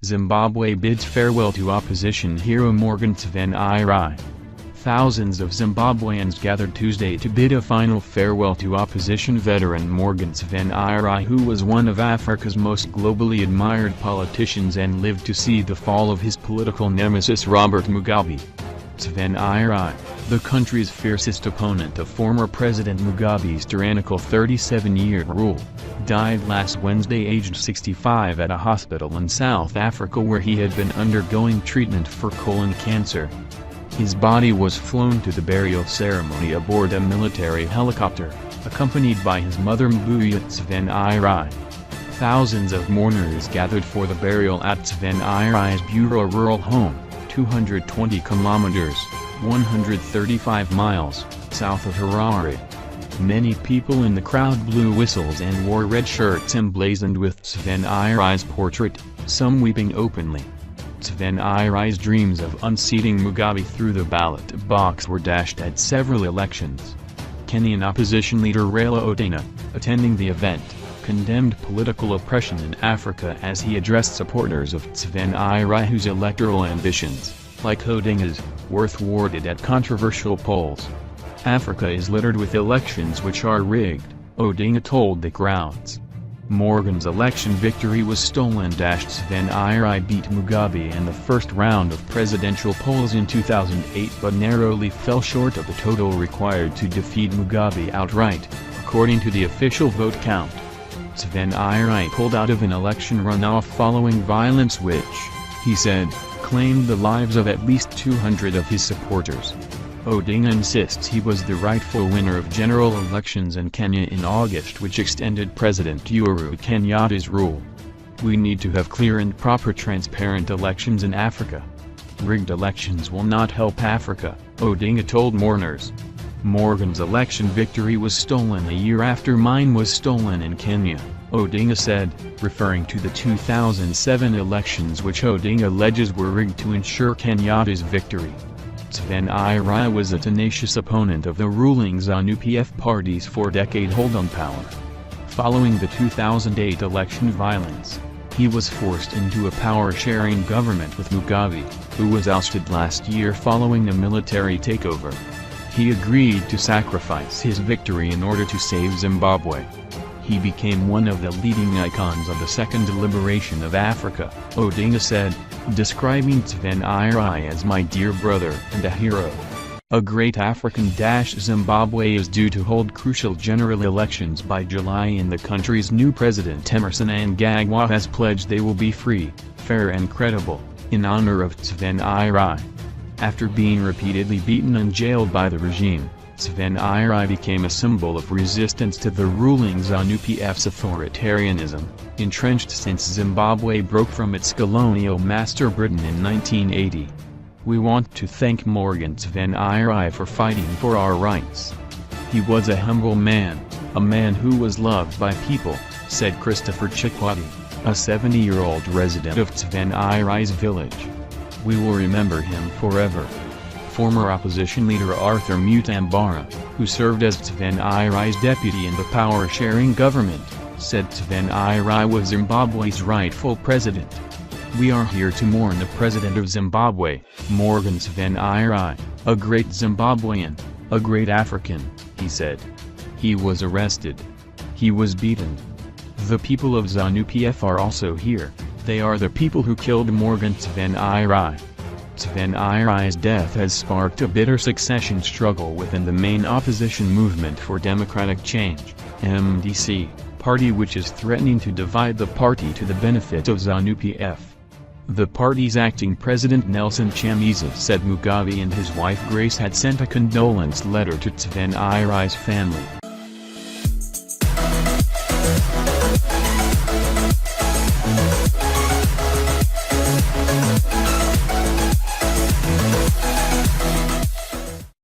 Zimbabwe bids farewell to opposition hero Morgan Tsvangirai. Thousands of Zimbabweans gathered Tuesday to bid a final farewell to opposition veteran Morgan Tsvangirai, who was one of Africa's most globally admired politicians and lived to see the fall of his political nemesis Robert Mugabe. Tsvangirai, the country's fiercest opponent of former President Mugabe's tyrannical 37-year rule, died last Wednesday aged 65 at a hospital in South Africa where he had been undergoing treatment for colon cancer. His body was flown to the burial ceremony aboard a military helicopter, accompanied by his mother Mbuya Tsvangirai. Thousands of mourners gathered for the burial at Tsvangirai's Bureau rural home, 220 kilometers, 135 miles, south of Harare. Many people in the crowd blew whistles and wore red shirts emblazoned with Tsvangirai's portrait, some weeping openly. Tsvangirai's dreams of unseating Mugabe through the ballot box were dashed at several elections. Kenyan opposition leader Raila Odinga, attending the event, condemned political oppression in Africa as he addressed supporters of Tsvangirai whose electoral ambitions, like Odinga's, were thwarted at controversial polls. Africa is littered with elections which are rigged, Odinga told the crowds. Morgan's election victory was stolen. Tsvangirai beat Mugabe in the first round of presidential polls in 2008 but narrowly fell short of the total required to defeat Mugabe outright, according to the official vote count. Tsvangirai pulled out of an election runoff following violence which, he said, claimed the lives of at least 200 of his supporters. Odinga insists he was the rightful winner of general elections in Kenya in August, which extended President Uhuru Kenyatta's rule. We need to have clear and proper transparent elections in Africa. Rigged elections will not help Africa, Odinga told mourners. Morgan's election victory was stolen a year after mine was stolen in Kenya, Odinga said, referring to the 2007 elections which Odinga alleges were rigged to ensure Kenyatta's victory. Tsvangirai was a tenacious opponent of the ruling ZANU-PF party's four-decade hold on power. Following the 2008 election violence, he was forced into a power-sharing government with Mugabe, who was ousted last year following a military takeover. He agreed to sacrifice his victory in order to save Zimbabwe. He became one of the leading icons of the second liberation of Africa, Odinga said, describing Tsvangirai as my dear brother and a hero. A great African. Zimbabwe is due to hold crucial general elections by July and the country's new president Emmerson Mnangagwa has pledged they will be free, fair and credible, in honor of Tsvangirai. After being repeatedly beaten and jailed by the regime, Tsvangirai became a symbol of resistance to the ruling ZANU-PF's authoritarianism, entrenched since Zimbabwe broke from its colonial master Britain in 1980. We want to thank Morgan Tsvangirai for fighting for our rights. He was a humble man, a man who was loved by people, said Christopher Chikwadi, a 70-year-old resident of Tsvangirai's village. We will remember him forever. Former opposition leader Arthur Mutambara, who served as Tsvangirai's deputy in the power-sharing government, said Tsvangirai was Zimbabwe's rightful president. We are here to mourn the president of Zimbabwe, Morgan Tsvangirai, a great Zimbabwean, a great African, he said. He was arrested. He was beaten. The people of ZANU-PF are also here. They are the people who killed Morgan Tsvangirai. Tsvangirai's death has sparked a bitter succession struggle within the main opposition movement for democratic change, MDC, party which is threatening to divide the party to the benefit of ZANU-PF. The party's acting president Nelson Chamisa said Mugabe and his wife Grace had sent a condolence letter to Tsvangirai's family.